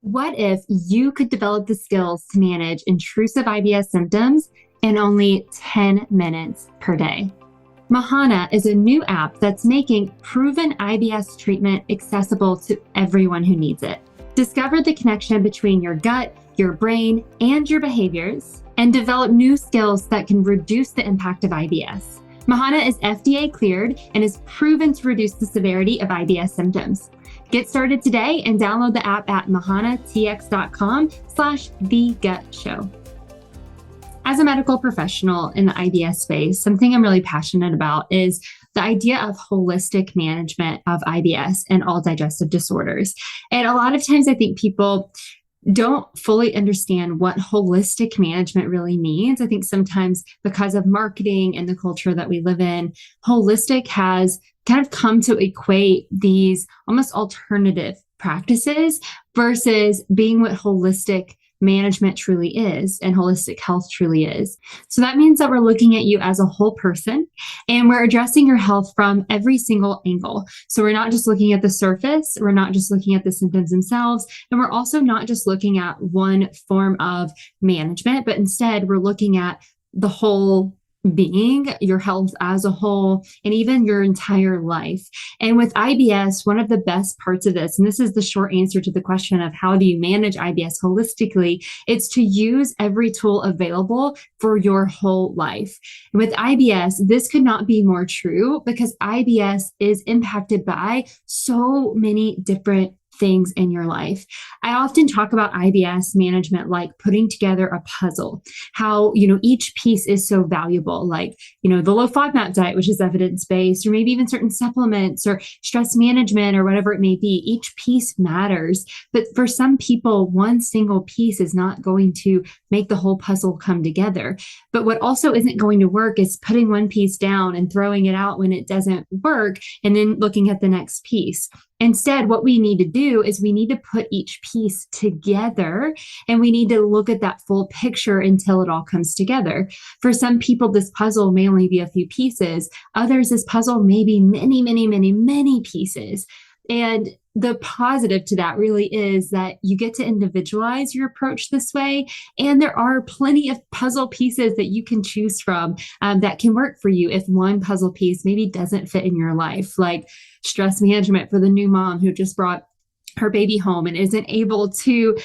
What if you could develop the skills to manage intrusive IBS symptoms in only 10 minutes per day? Mahana is a new app that's making proven IBS treatment accessible to everyone who needs it. Discover the connection between your gut, your brain, and your behaviors, and develop new skills that can reduce the impact of IBS. Mahana is FDA cleared and is proven to reduce the severity of IBS symptoms. Get started today and download the app at mahanatx.com/thegutshow. As a medical professional in the IBS space, something I'm really passionate about is the idea of holistic management of IBS and all digestive disorders. And a lot of times I think people don't fully understand what holistic management really means. I think sometimes because of marketing and the culture that we live in, holistic has kind of come to equate these almost alternative practices versus being what holistic management truly is and holistic health truly is. So that means that we're looking at you as a whole person and we're addressing your health from every single angle. So we're not just looking at the surface, we're not just looking at the symptoms themselves, and we're also not just looking at one form of management, but instead we're looking at the whole being, your health as a whole, and even your entire life. And with IBS, one of the best parts of this, and this is the short answer to the question of how do you manage IBS holistically, it's to use every tool available for your whole life. And with IBS, this could not be more true because IBS is impacted by so many different things in your life. I often talk about IBS management like putting together a puzzle, how, each piece is so valuable, like, the low FODMAP diet, which is evidence-based, or maybe even certain supplements or stress management or whatever it may be. Each piece matters. But for some people, one single piece is not going to make the whole puzzle come together. But what also isn't going to work is putting one piece down and throwing it out when it doesn't work and then looking at the next piece. Instead, what we need to do is we need to put each piece together and we need to look at that full picture until it all comes together. For some people, this puzzle may only be a few pieces. Others, this puzzle may be many, many, many, many pieces. And the positive to that really is that you get to individualize your approach this way. And there are plenty of puzzle pieces that you can choose from that can work for you if one puzzle piece maybe doesn't fit in your life, like stress management for the new mom who just brought her baby home and isn't able to,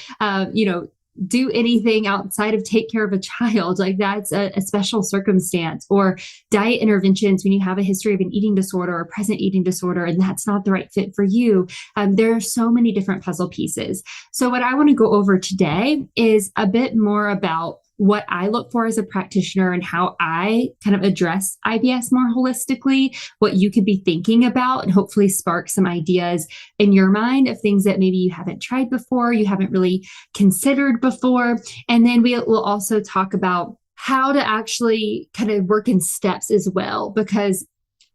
do anything outside of take care of a child. Like that's a special circumstance. Or diet interventions when you have a history of an eating disorder or present eating disorder, and that's not the right fit for you. There are so many different puzzle pieces. So what I want to go over today is a bit more about what I look for as a practitioner and how I kind of address IBS more holistically, what you could be thinking about, and hopefully spark some ideas in your mind of things that maybe you haven't tried before, you haven't really considered before. And then we will also talk about how to actually kind of work in steps as well, because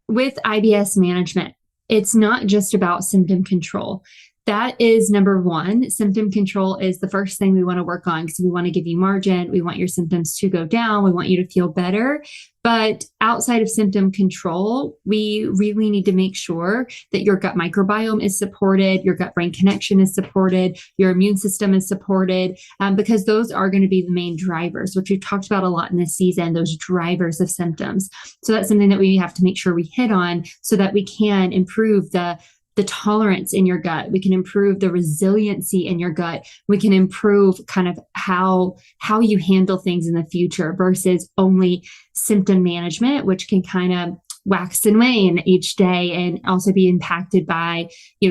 with IBS management, it's not just about symptom control. That is number one. Symptom control is the first thing we want to work on because we want to give you margin. We want your symptoms to go down. We want you to feel better. But outside of symptom control, we really need to make sure that your gut microbiome is supported, your gut-brain connection is supported, your immune system is supported, because those are going to be the main drivers, which we've talked about a lot in this season, those drivers of symptoms. So that's something that we have to make sure we hit on so that we can improve the tolerance in your gut. We can improve the resiliency in your gut. We can improve kind of how you handle things in the future versus only symptom management, which can kind of wax and wane each day and also be impacted by,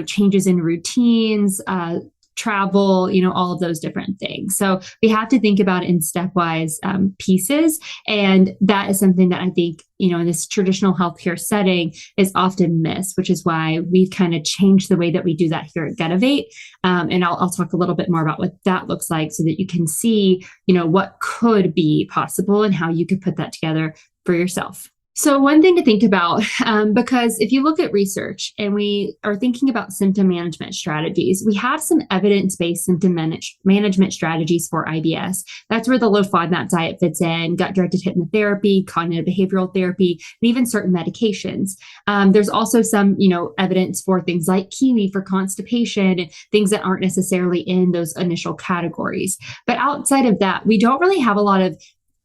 changes in routines, travel, all of those different things. So we have to think about it in stepwise pieces. And that is something that I think, in this traditional healthcare setting is often missed, which is why we've kind of changed the way that we do that here at Getivate. And I'll talk a little bit more about what that looks like so that you can see, what could be possible and how you could put that together for yourself. So, one thing to think about, because if you look at research and we are thinking about symptom management strategies, we have some evidence based symptom management strategies for IBS. That's where the low FODMAP diet fits in, gut directed hypnotherapy, cognitive behavioral therapy, and even certain medications. There's also some, evidence for things like kiwi for constipation and things that aren't necessarily in those initial categories. But outside of that, we don't really have a lot of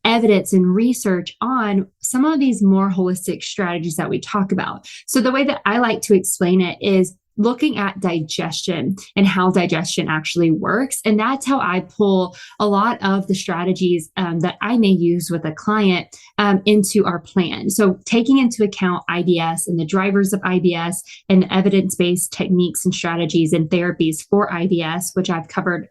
evidence and research on some of these more holistic strategies that we talk about. So the way that I like to explain it is looking at digestion and how digestion actually works. And that's how I pull a lot of the strategies that I may use with a client into our plan. So taking into account IBS and the drivers of IBS and the evidence-based techniques and strategies and therapies for IBS, which I've covered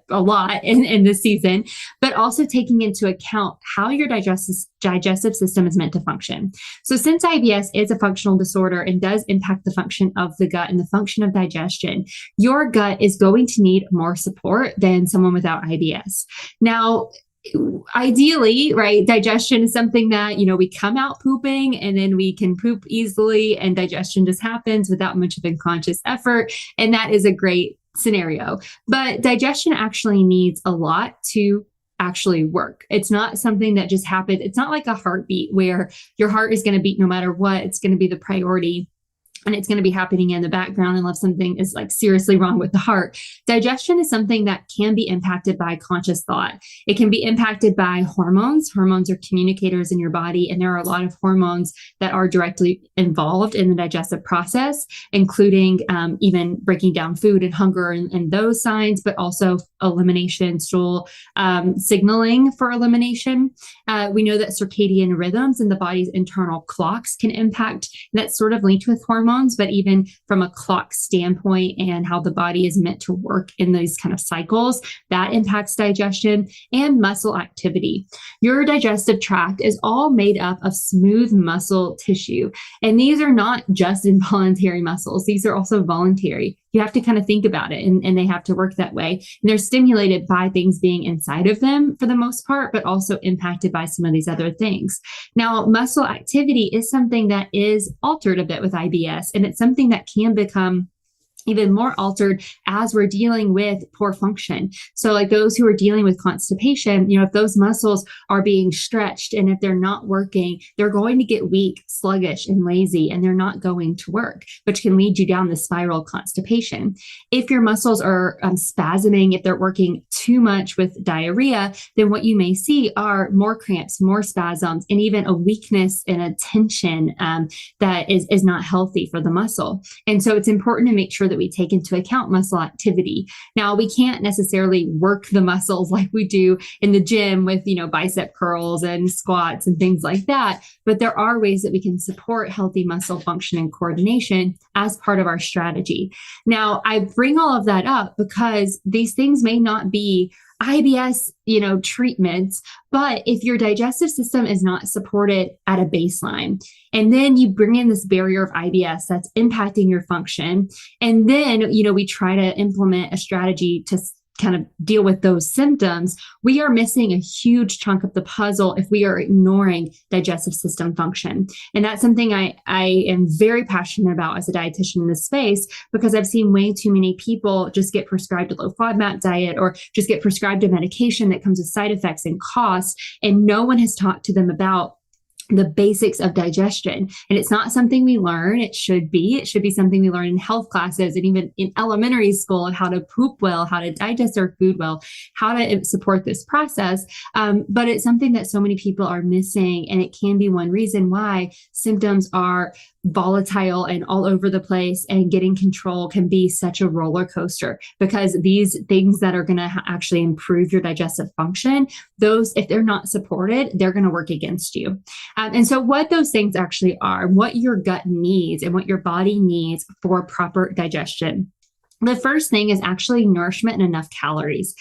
a lot in this season, but also taking into account how your digestive system is meant to function. So since IBS is a functional disorder and does impact the function of the gut and the function of digestion, your gut is going to need more support than someone without IBS. Now, ideally, right, digestion is something that, we come out pooping and then we can poop easily and digestion just happens without much of unconscious effort. And that is a great scenario. But digestion actually needs a lot to actually work. It's not something that just happens. It's not like a heartbeat where your heart is going to beat no matter what. It's going to be the priority. And it's going to be happening in the background unless something is like seriously wrong with the heart. Digestion is something that can be impacted by conscious thought. It can be impacted by hormones. Hormones are communicators in your body, and there are a lot of hormones that are directly involved in the digestive process, including even breaking down food and hunger and those signs, but also elimination, stool signaling for elimination. We know that circadian rhythms and the body's internal clocks can impact. That's sort of linked with hormones. But even from a clock standpoint and how the body is meant to work in these kind of cycles, that impacts digestion and muscle activity. Your digestive tract is all made up of smooth muscle tissue. And these are not just involuntary muscles. These are also voluntary. You have to kind of think about it, and they have to work that way. And they're stimulated by things being inside of them for the most part, but also impacted by some of these other things. Now, muscle activity is something that is altered a bit with IBS, and it's something that can become even more altered as we're dealing with poor function. So like those who are dealing with constipation, if those muscles are being stretched and if they're not working, they're going to get weak, sluggish, and lazy, and they're not going to work, which can lead you down the spiral of constipation. If your muscles are spasming, if they're working too much with diarrhea, then what you may see are more cramps, more spasms, and even a weakness and a tension that is not healthy for the muscle. And so it's important to make sure that we take into account muscle activity. Now, we can't necessarily work the muscles like we do in the gym with, bicep curls and squats and things like that. But there are ways that we can support healthy muscle function and coordination as part of our strategy. Now, I bring all of that up because these things may not be IBS, treatments, but if your digestive system is not supported at a baseline, and then you bring in this barrier of IBS that's impacting your function, and then, we try to implement a strategy to kind of deal with those symptoms, we are missing a huge chunk of the puzzle if we are ignoring digestive system function. And that's something I am very passionate about as a dietitian in this space, because I've seen way too many people just get prescribed a low FODMAP diet or just get prescribed a medication that comes with side effects and costs, and no one has talked to them about the basics of digestion. And it's not something we learn. It should be something we learn in health classes and even in elementary school, of how to poop well, how to digest our food well, how to support this process. But it's something that so many people are missing. And it can be one reason why symptoms are volatile and all over the place, and getting control can be such a roller coaster, because these things that are going to actually improve your digestive function, those, if they're not supported, they're going to work against you. And so what those things actually are, what your gut needs and what your body needs for proper digestion. The first thing is actually nourishment and enough calories.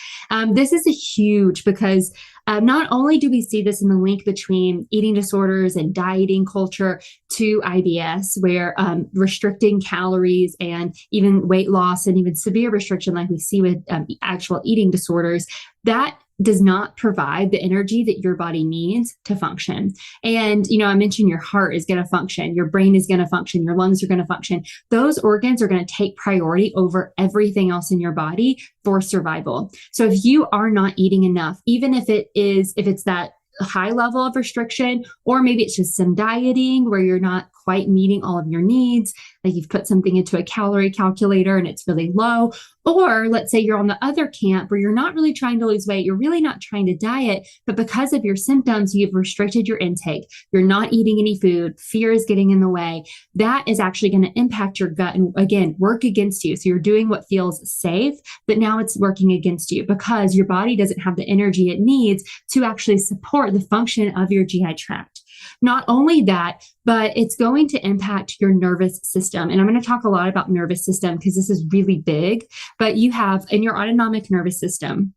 This is a huge, because not only do we see this in the link between eating disorders and dieting culture to IBS, where restricting calories and even weight loss and even severe restriction, like we see with actual eating disorders, that does not provide the energy that your body needs to function. And, I mentioned your heart is going to function, your brain is going to function, your lungs are going to function. Those organs are going to take priority over everything else in your body for survival. So if you are not eating enough, even if it's that high level of restriction, or maybe it's just some dieting where you're not quite meeting all of your needs, like you've put something into a calorie calculator and it's really low. Or let's say you're on the other camp where you're not really trying to lose weight, you're really not trying to diet, but because of your symptoms, you've restricted your intake, you're not eating any food, fear is getting in the way. That is actually going to impact your gut and again, work against you. So you're doing what feels safe, but now it's working against you because your body doesn't have the energy it needs to actually support the function of your GI tract. Not only that, but it's going to impact your nervous system. And I'm going to talk a lot about nervous system because this is really big, but you have in your autonomic nervous system,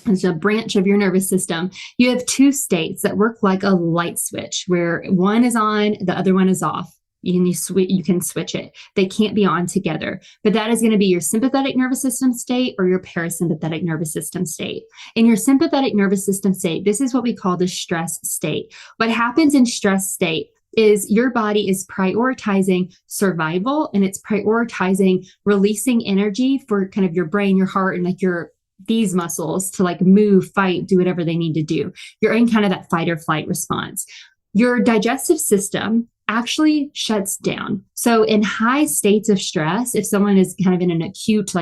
as a branch of your nervous system, you have two states that work like a light switch where one is on, the other one is off. You can switch it. They can't be on together, but that is going to be your sympathetic nervous system state or your parasympathetic nervous system state. In your sympathetic nervous system state, this is what we call the stress state. What happens in stress state is your body is prioritizing survival and it's prioritizing releasing energy for kind of your brain, your heart, and like these muscles to like move, fight, do whatever they need to do. You're in kind of that fight or flight response. Your digestive system actually shuts down. So in high states of stress, if someone is kind of in an acute,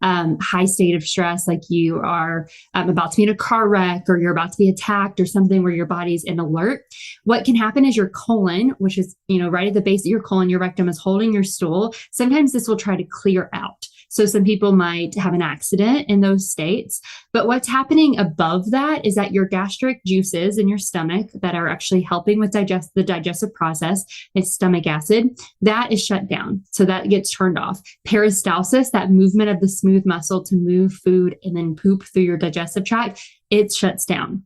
high state of stress, like you are about to be in a car wreck or you're about to be attacked or something where your body's in alert, what can happen is your colon, which is, right at the base of your colon, your rectum is holding your stool. Sometimes this will try to clear out. So some people might have an accident in those states. But what's happening above that is that your gastric juices in your stomach that are actually helping with the digestive process, it's stomach acid, that is shut down. So that gets turned off. Peristalsis, that movement of the smooth muscle to move food and then poop through your digestive tract, it shuts down.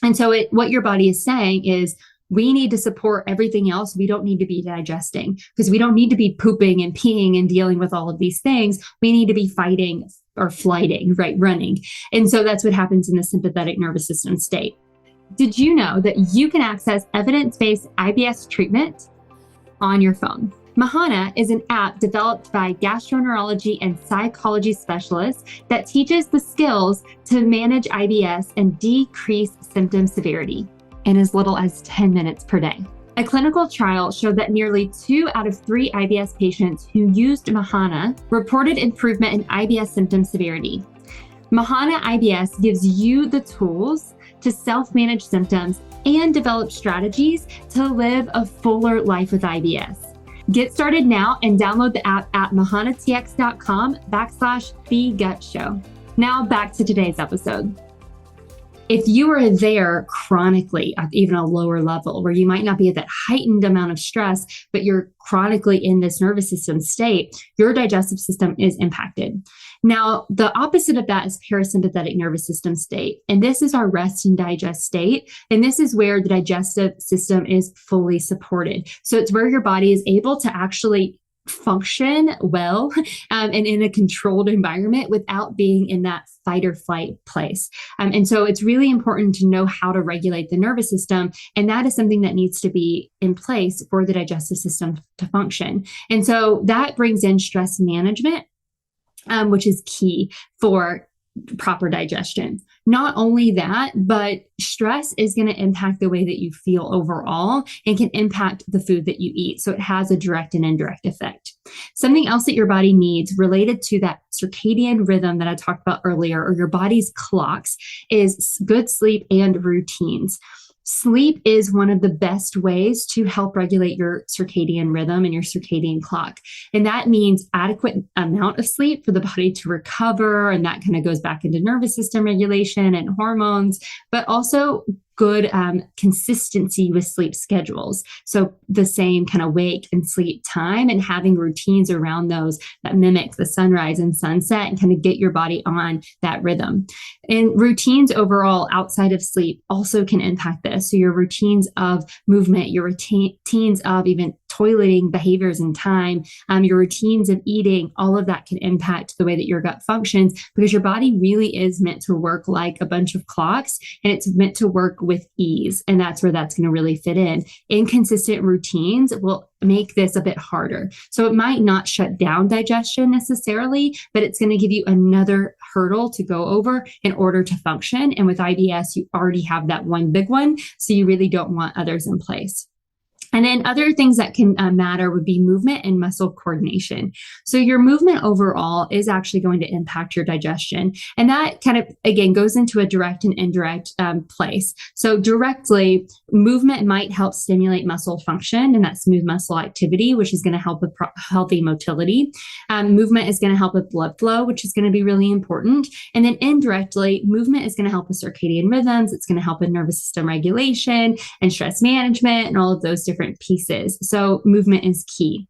And so what your body is saying is, we need to support everything else. We don't need to be digesting because we don't need to be pooping and peeing and dealing with all of these things. We need to be fighting or flighting, right? Running. And so that's what happens in the sympathetic nervous system state. Did you know that you can access evidence-based IBS treatment on your phone? Mahana is an app developed by gastroenterology and psychology specialists that teaches the skills to manage IBS and decrease symptom severity in as little as 10 minutes per day. A clinical trial showed that nearly 2 out of 3 IBS patients who used Mahana reported improvement in IBS symptom severity. Mahana IBS gives you the tools to self-manage symptoms and develop strategies to live a fuller life with IBS. Get started now and download the app at mahanatx.com/thegutshow. Now back to today's episode. If you are there chronically at even a lower level where you might not be at that heightened amount of stress, but you're chronically in this nervous system state, your digestive system is impacted. Now, the opposite of that is parasympathetic nervous system state. And this is our rest and digest state. And this is where the digestive system is fully supported. So it's where your body is able to actually function well and in a controlled environment without being in that fight or flight place. And so it's really important to know how to regulate the nervous system. And that is something that needs to be in place for the digestive system to function. And so that brings in stress management, which is key for proper digestion. Not only that, but stress is going to impact the way that you feel overall and can impact the food that you eat. So it has a direct and indirect effect. Something else that your body needs related to that circadian rhythm that I talked about earlier, or your body's clocks, is good sleep and routines. Sleep is one of the best ways to help regulate your circadian rhythm and your circadian clock. And that means adequate amount of sleep for the body to recover. And that kind of goes back into nervous system regulation and hormones, but also good consistency with sleep schedules. So the same kind of wake and sleep time, and having routines around those that mimic the sunrise and sunset and kind of get your body on that rhythm. And routines overall outside of sleep also can impact this. So your routines of movement, your routines of even toileting behaviors and time, your routines of eating, all of that can impact the way that your gut functions, because your body really is meant to work like a bunch of clocks, and it's meant to work with ease. And that's where that's going to really fit in. Inconsistent routines will make this a bit harder. So it might not shut down digestion necessarily, but it's going to give you another hurdle to go over in order to function. And with IBS, you already have that one big one, so you really don't want others in place. And then other things that can matter would be movement and muscle coordination. So your movement overall is actually going to impact your digestion. And that kind of, again, goes into a direct and indirect place. So directly, movement might help stimulate muscle function and that smooth muscle activity, which is going to help with healthy motility. Movement is going to help with blood flow, which is going to be really important. And then indirectly, movement is going to help with circadian rhythms. It's going to help with nervous system regulation and stress management and all of those different pieces. So movement is key.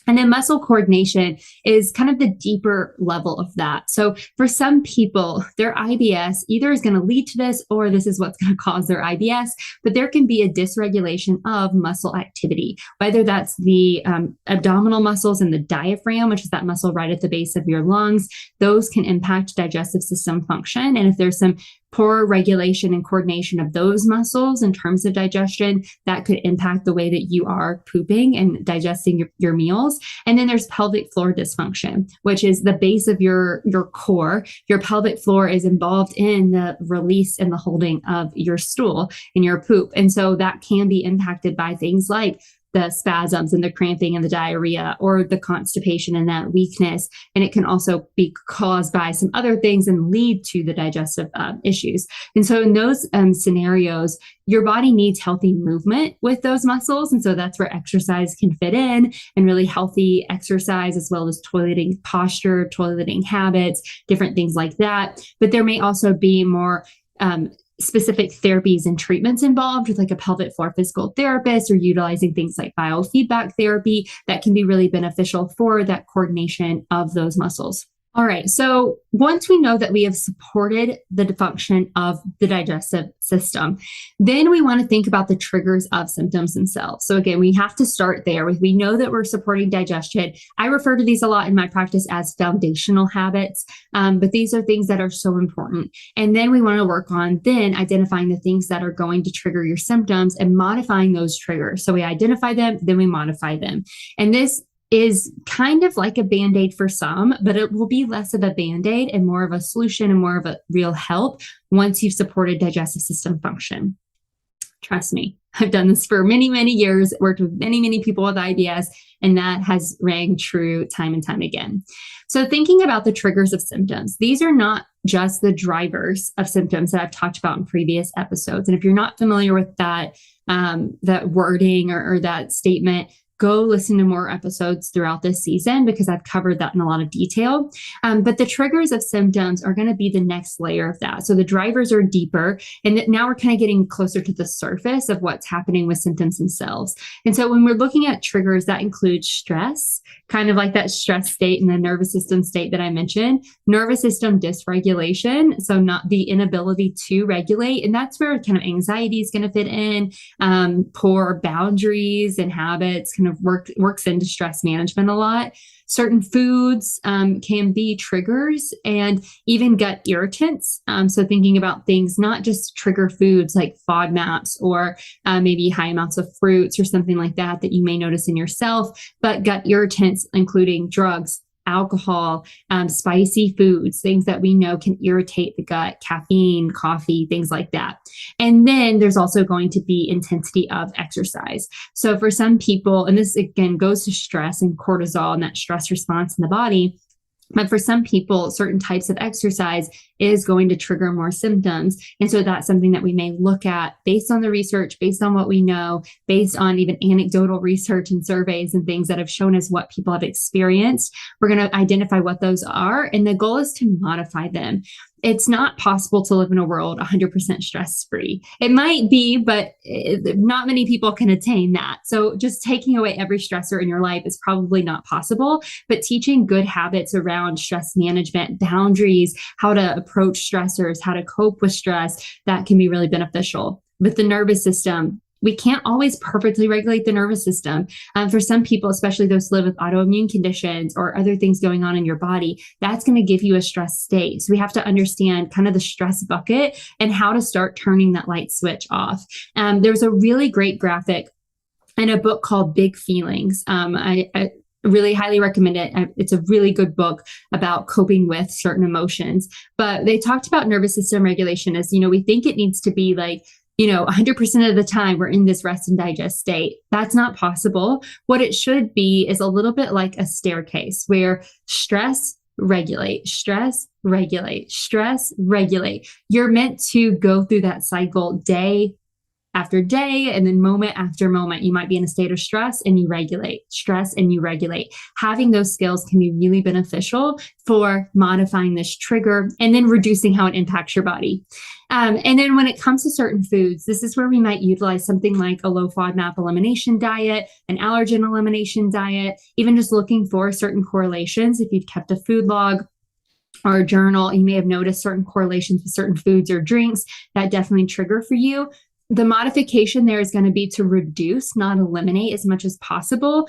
And then muscle coordination is kind of the deeper level of that. So for some people, their IBS either is going to lead to this or this is what's going to cause their IBS, but there can be a dysregulation of muscle activity, whether that's the abdominal muscles and the diaphragm, which is that muscle right at the base of your lungs. Those can impact digestive system function. And if there's some poor regulation and coordination of those muscles in terms of digestion, that could impact the way that you are pooping and digesting your meals. And then there's pelvic floor dysfunction, which is the base of your core. Your pelvic floor is involved in the release and the holding of your stool and your poop. And so that can be impacted by things like the spasms and the cramping and the diarrhea or the constipation and that weakness. And it can also be caused by some other things and lead to the digestive issues. And so in those scenarios, your body needs healthy movement with those muscles. And so that's where exercise can fit in, and really healthy exercise, as well as toileting posture, toileting habits, different things like that. But there may also be more specific therapies and treatments involved with like a pelvic floor physical therapist, or utilizing things like biofeedback therapy that can be really beneficial for that coordination of those muscles. All right. So once we know that we have supported the function of the digestive system, then we want to think about the triggers of symptoms themselves. So again, we have to start there. We know that we're supporting digestion. I refer to these a lot in my practice as foundational habits, but these are things that are so important. And then we want to work on then identifying the things that are going to trigger your symptoms and modifying those triggers. So we identify them, then we modify them. And this is kind of like a Band-Aid for some, but it will be less of a Band-Aid and more of a solution and more of a real help once you've supported digestive system function. Trust me, I've done this for many, many years, worked with many, many people with IBS, and that has rang true time and time again. So thinking about the triggers of symptoms, these are not just the drivers of symptoms that I've talked about in previous episodes. And if you're not familiar with that, that wording or that statement, go listen to more episodes throughout this season, because I've covered that in a lot of detail. But the triggers of symptoms are going to be the next layer of that. So the drivers are deeper, and now we're kind of getting closer to the surface of what's happening with symptoms themselves. And so when we're looking at triggers, that includes stress, kind of like that stress state and the nervous system state that I mentioned, nervous system dysregulation, so not the inability to regulate. And that's where kind of anxiety is going to fit in, poor boundaries and habits kind of works into stress management a lot. Certain foods can be triggers, and even gut irritants. So thinking about things, not just trigger foods like FODMAPs or maybe high amounts of fruits or something like that you may notice in yourself, but gut irritants, including drugs, alcohol, spicy foods, things that we know can irritate the gut, caffeine, coffee, things like that. And then there's also going to be intensity of exercise. So for some people, and this again goes to stress and cortisol and that stress response in the body, but for some people, certain types of exercise is going to trigger more symptoms. And so that's something that we may look at based on the research, based on what we know, based on even anecdotal research and surveys and things that have shown us what people have experienced. We're going to identify what those are. And the goal is to modify them. It's not possible to live in a world 100% stress-free. It might be, but not many people can attain that. So just taking away every stressor in your life is probably not possible, but teaching good habits around stress management, boundaries, how to approach stressors, how to cope with stress, that can be really beneficial. With the nervous system, we can't always perfectly regulate the nervous system. For some people, especially those who live with autoimmune conditions or other things going on in your body, that's going to give you a stress state. So we have to understand kind of the stress bucket and how to start turning that light switch off. There's a really great graphic in a book called Big Feelings. I really highly recommend it. It's a really good book about coping with certain emotions. But they talked about nervous system regulation as, we think it needs to be like, 100% of the time we're in this rest and digest state. That's not possible. What it should be is a little bit like a staircase where stress, regulate, stress, regulate, stress, regulate. You're meant to go through that cycle day after day, and then moment after moment. You might be in a state of stress and you regulate, stress and you regulate. Having those skills can be really beneficial for modifying this trigger and then reducing how it impacts your body. And then when it comes to certain foods, this is where we might utilize something like a low FODMAP elimination diet, an allergen elimination diet, even just looking for certain correlations. If you've kept a food log or a journal, you may have noticed certain correlations with certain foods or drinks that definitely trigger for you. The modification there is going to be to reduce, not eliminate as much as possible,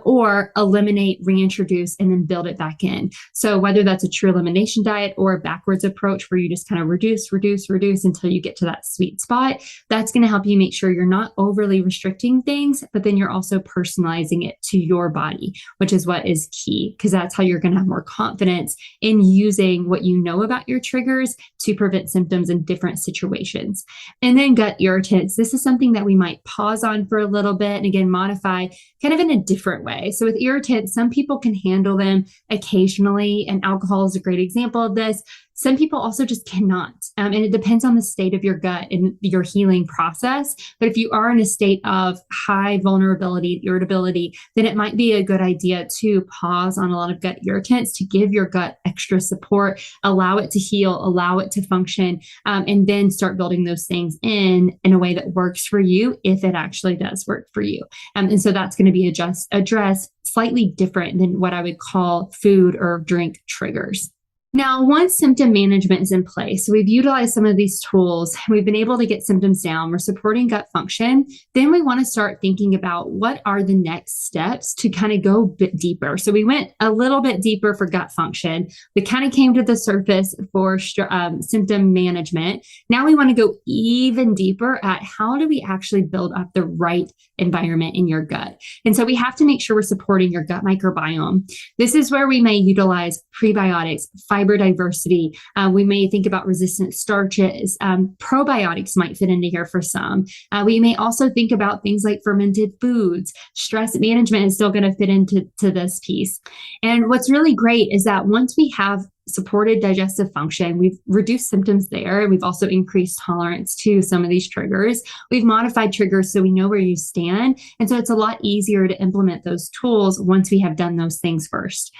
or eliminate, reintroduce, and then build it back in. So whether that's a true elimination diet or a backwards approach where you just kind of reduce until you get to that sweet spot, that's going to help you make sure you're not overly restricting things, but then you're also personalizing it to your body, which is what is key, because that's how you're going to have more confidence in using what you know about your triggers to prevent symptoms in different situations. And then gut irritants. This is something that we might pause on for a little bit and again, modify kind of in a different way. So with irritants, some people can handle them occasionally, and alcohol is a great example of this. Some people also just cannot. And it depends on the state of your gut and your healing process. But if you are in a state of high vulnerability, irritability, then it might be a good idea to pause on a lot of gut irritants to give your gut extra support, allow it to heal, allow it to function, and then start building those things in a way that works for you if it actually does work for you. And so that's going to be addressed slightly different than what I would call food or drink triggers. Now, once symptom management is in place, so we've utilized some of these tools, we've been able to get symptoms down, we're supporting gut function, then we want to start thinking about what are the next steps to kind of go a bit deeper. So we went a little bit deeper for gut function. We kind of came to the surface for symptom management. Now we want to go even deeper at how do we actually build up the right environment in your gut. And so we have to make sure we're supporting your gut microbiome. This is where we may utilize prebiotics, fiber diversity. We may think about resistant starches. Probiotics might fit into here for some. We may also think about things like fermented foods. Stress management is still going to fit into this piece. And what's really great is that once we have supported digestive function, we've reduced symptoms there. We've also increased tolerance to some of these triggers. We've modified triggers so we know where you stand. And so it's a lot easier to implement those tools once we have done those things first.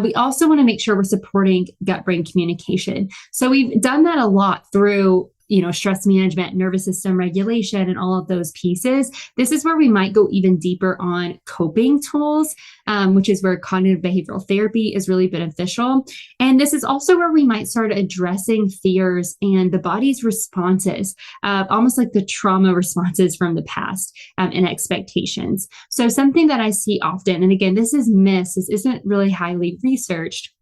We also want to make sure we're supporting gut-brain communication. So we've done that a lot through stress management, nervous system regulation, and all of those pieces. This is where we might go even deeper on coping tools, which is where cognitive behavioral therapy is really beneficial. And this is also where we might start addressing fears and the body's responses, almost like the trauma responses from the past and expectations. So something that I see often, and again, this isn't really highly researched,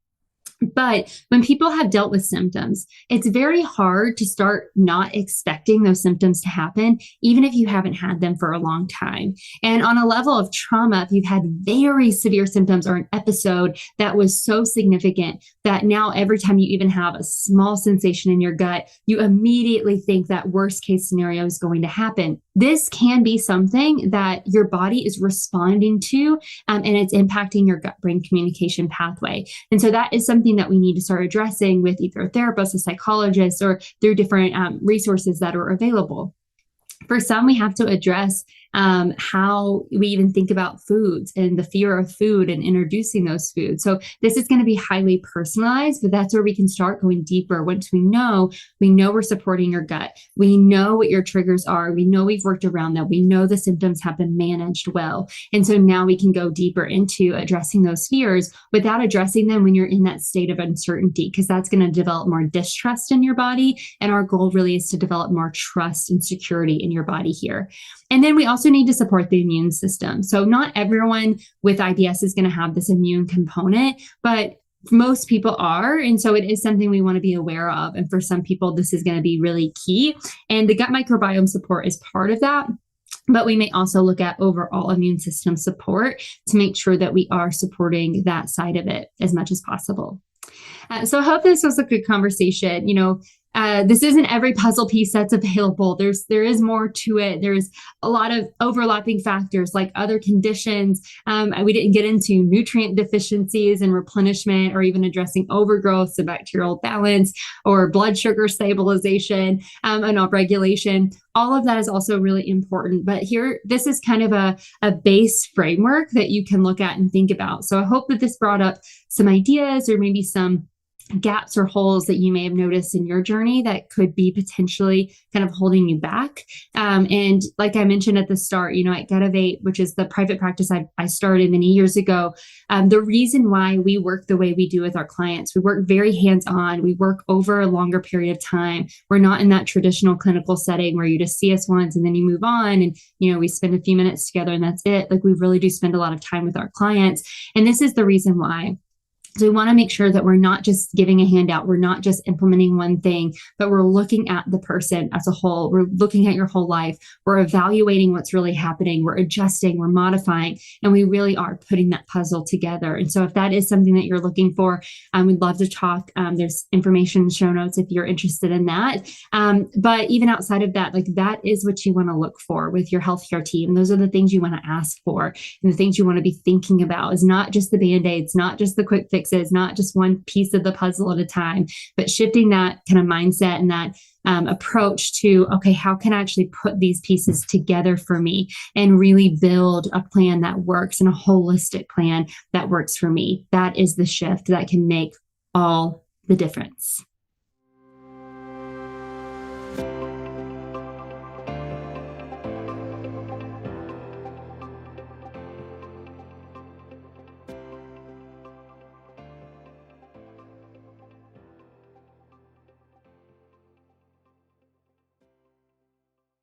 but when people have dealt with symptoms, it's very hard to start not expecting those symptoms to happen, even if you haven't had them for a long time. And on a level of trauma, if you've had very severe symptoms or an episode that was so significant that now every time you even have a small sensation in your gut, you immediately think that worst case scenario is going to happen. This can be something that your body is responding to, and it's impacting your gut-brain communication pathway. And so that is something that we need to start addressing with either a therapist, a psychologist, or through different resources that are available. For some, we have to address how we even think about foods and the fear of food and introducing those foods. So this is going to be highly personalized, but that's where we can start going deeper. Once we know we're supporting your gut. We know what your triggers are. We know we've worked around that. We know the symptoms have been managed well. And so now we can go deeper into addressing those fears without addressing them when you're in that state of uncertainty, because that's going to develop more distrust in your body. And our goal really is to develop more trust and security in your body here. And then we also need to support the immune system. So not everyone with IBS is going to have this immune component, but most people are. And so it is something we want to be aware of. And for some people, this is going to be really key. And the gut microbiome support is part of that. But we may also look at overall immune system support to make sure that we are supporting that side of it as much as possible. So I hope this was a good conversation. This isn't every puzzle piece that's available. There is more to it. There's a lot of overlapping factors like other conditions. We didn't get into nutrient deficiencies and replenishment, or even addressing overgrowth, so bacterial balance, or blood sugar stabilization and upregulation. All of that is also really important. But here, this is kind of a base framework that you can look at and think about. So I hope that this brought up some ideas, or maybe some gaps or holes that you may have noticed in your journey that could be potentially kind of holding you back. And like I mentioned at the start, at Getivate, which is the private practice I started many years ago, the reason why we work the way we do with our clients, we work very hands-on. We work over a longer period of time. We're not in that traditional clinical setting where you just see us once and then you move on and, we spend a few minutes together and that's it. Like, we really do spend a lot of time with our clients. And this is the reason why. So we want to make sure that we're not just giving a handout. We're not just implementing one thing, but we're looking at the person as a whole. We're looking at your whole life. We're evaluating what's really happening. We're adjusting, we're modifying, and we really are putting that puzzle together. And so if that is something that you're looking for, we'd love to talk. There's information in the show notes if you're interested in that. But even outside of that, like, that is what you want to look for with your healthcare team. Those are the things you want to ask for. And the things you want to be thinking about is not just the Band-Aids, not just the quick fix, not just one piece of the puzzle at a time, but shifting that kind of mindset and that approach to, okay, how can I actually put these pieces together for me and really build a plan that works, and a holistic plan that works for me. That is the shift that can make all the difference.